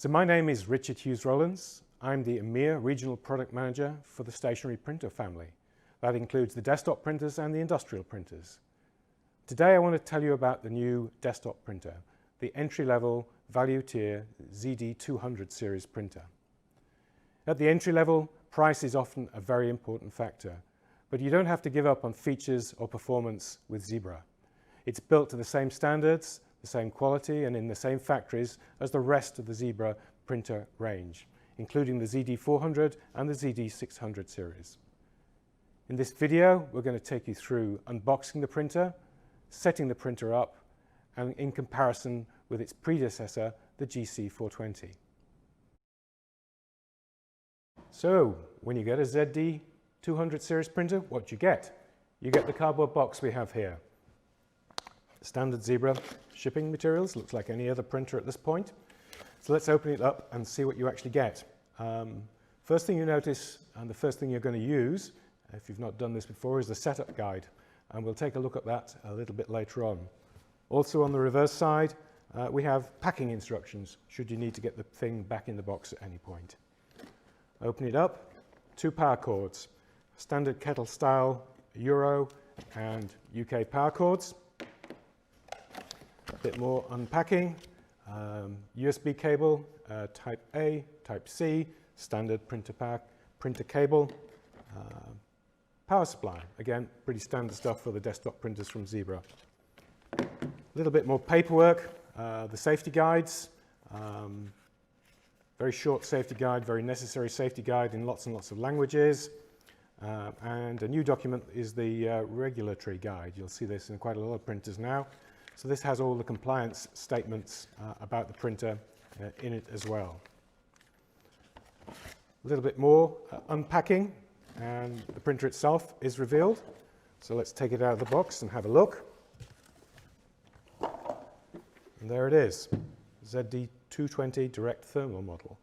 So my name is Richard Hughes Rowlands. I'm the EMEA Regional Product Manager for the stationary printer family. That includes the desktop printers and the industrial printers. Today I want to tell you about the new desktop printer, the entry-level value tier ZD200 series printer. At the entry level, price is often a very important factor, but you don't have to give up on features or performance with Zebra. It's built to the same standards, the same quality, and in the same factories as the rest of the Zebra printer range, including the ZD400 and the ZD600 series. In this video, we're going to take you through unboxing the printer, setting the printer up, and in comparison with its predecessor, the GC420. So, when you get a ZD200 series printer, what do you get? You get the cardboard box we have here. Standard Zebra shipping materials, looks like any other printer at this point. So let's open it up and see what you actually get. First thing you notice, and the first thing you're going to use, if you've not done this before, is the setup guide. And we'll take a look at that a little bit later on. Also on the reverse side, we have packing instructions, should you need to get the thing back in the box at any point. Open it up, 2 power cords, standard kettle style Euro and UK power cords. A bit more unpacking, USB cable, type A, type C, standard printer cable, power supply, again pretty standard stuff for the desktop printers from Zebra. A little bit more paperwork, the safety guides, very short safety guide, very necessary safety guide in lots and lots of languages, and a new document is the regulatory guide. You'll see this in quite a lot of printers now. So this has all the compliance statements about the printer in it as well. A little bit more unpacking, and the printer itself is revealed. So let's take it out of the box and have a look. And there it is, ZD220 direct thermal model.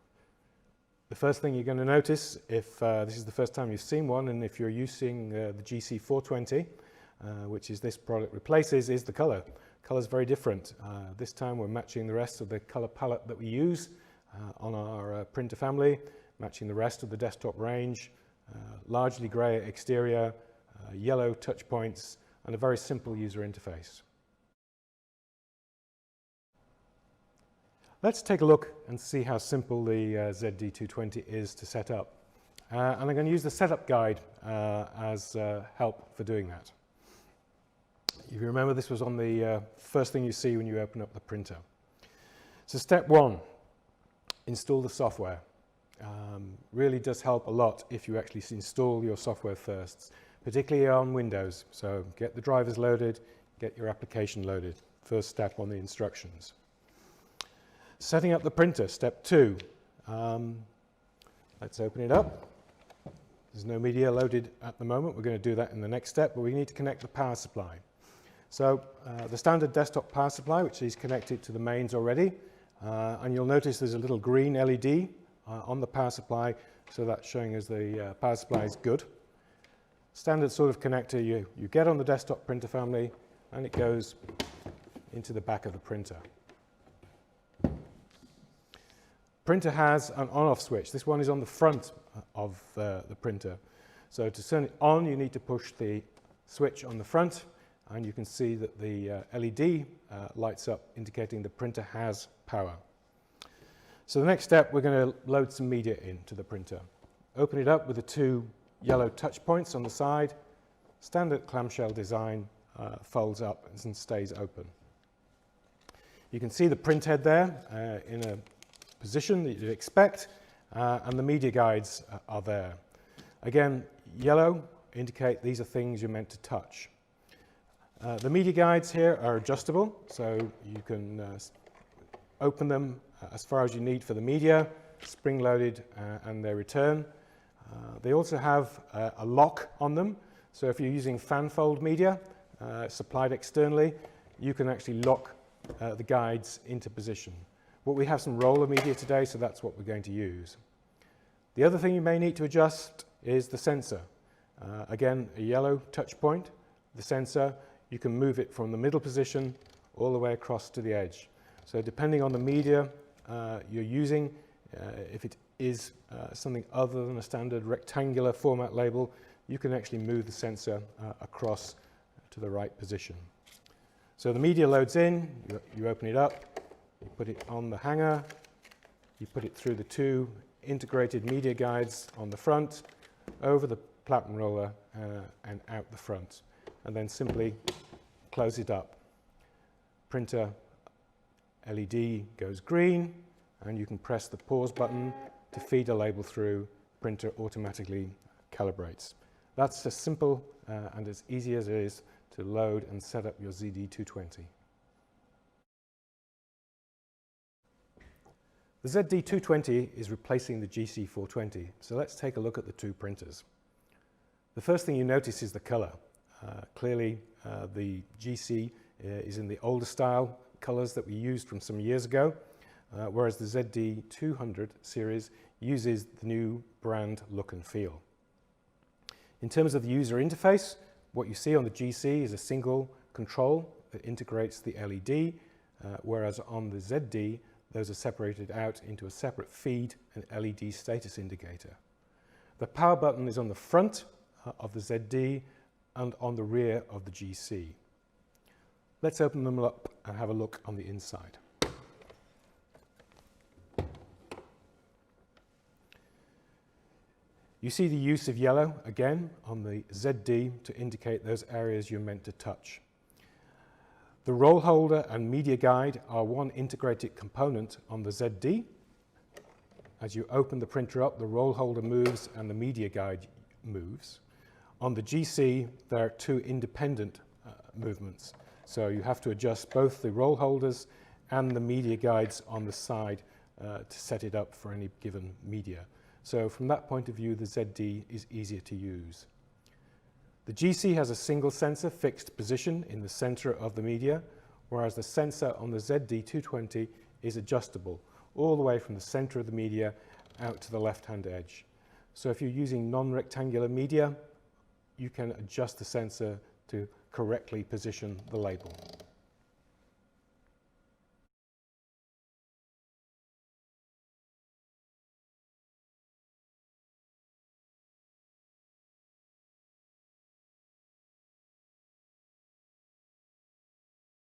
The first thing you're going to notice, if this is the first time you've seen one, and if you're using the GC420, which is this product replaces, is the color. Color's very different. This time we're matching the rest of the color palette that we use on our printer family, matching the rest of the desktop range, largely grey exterior, yellow touch points, and a very simple user interface. Let's take a look and see how simple the ZD220 is to set up. And I'm going to use the setup guide as help for doing that. If you remember, this was on the first thing you see when you open up the printer. So step 1, install the software. Really does help a lot if you actually install your software first, particularly on Windows. So get the drivers loaded, get your application loaded. First step on the instructions. Setting up the printer, step 2. Let's open it up. There's no media loaded at the moment. We're going to do that in the next step, but we need to connect the power supply. So the standard desktop power supply, which is connected to the mains already, and you'll notice there's a little green LED on the power supply, so that's showing us the power supply is good. Standard sort of connector you get on the desktop printer family, and it goes into the back of the printer. Printer has an on-off switch. This one is on the front of the printer. So to turn it on, you need to push the switch on the front, and you can see that the LED lights up, indicating the printer has power. So the next step, we're going to load some media into the printer. Open it up with the 2 yellow touch points on the side. Standard clamshell design, folds up and stays open. You can see the print head there in a position that you'd expect, and the media guides are there. Again, yellow indicate these are things you're meant to touch. The media guides here are adjustable, so you can open them as far as you need for the media, spring-loaded, and they return. They also have a lock on them, so if you're using fan-fold media supplied externally, you can actually lock the guides into position. But we have some roller media today, so that's what we're going to use. The other thing you may need to adjust is the sensor. Again, a yellow touch point. The sensor, you can move it from the middle position all the way across to the edge. So depending on the media you're using. If it is something other than a standard rectangular format label, you can actually move the sensor across to the right position. So the media loads in, you open it up, you put it on the hanger, you put it through the two integrated media guides on the front, over the platen roller and out the front, and then simply close it up. Printer LED goes green, and you can press the pause button to feed a label through. Printer automatically calibrates. That's as simple and as easy as it is to load and set up your ZD220. The ZD220 is replacing the GC420, so let's take a look at the two printers. The first thing you notice is the color. Clearly the GC is in the older style colors that we used from some years ago, whereas the ZD200 series uses the new brand look and feel. In terms of the user interface, what you see on the GC is a single control that integrates the LED, whereas on the ZD, those are separated out into a separate feed and LED status indicator. The power button is on the front of the ZD and on the rear of the GC. Let's open them up and have a look on the inside. You see the use of yellow again on the ZD to indicate those areas you're meant to touch. The roll holder and media guide are one integrated component on the ZD. As you open the printer up, the roll holder moves and the media guide moves. On the GC, there are two independent movements. So you have to adjust both the roll holders and the media guides on the side to set it up for any given media. So from that point of view, the ZD is easier to use. The GC has a single sensor fixed position in the center of the media, whereas the sensor on the ZD220 is adjustable all the way from the center of the media out to the left-hand edge. So if you're using non-rectangular media, you can adjust the sensor to correctly position the label.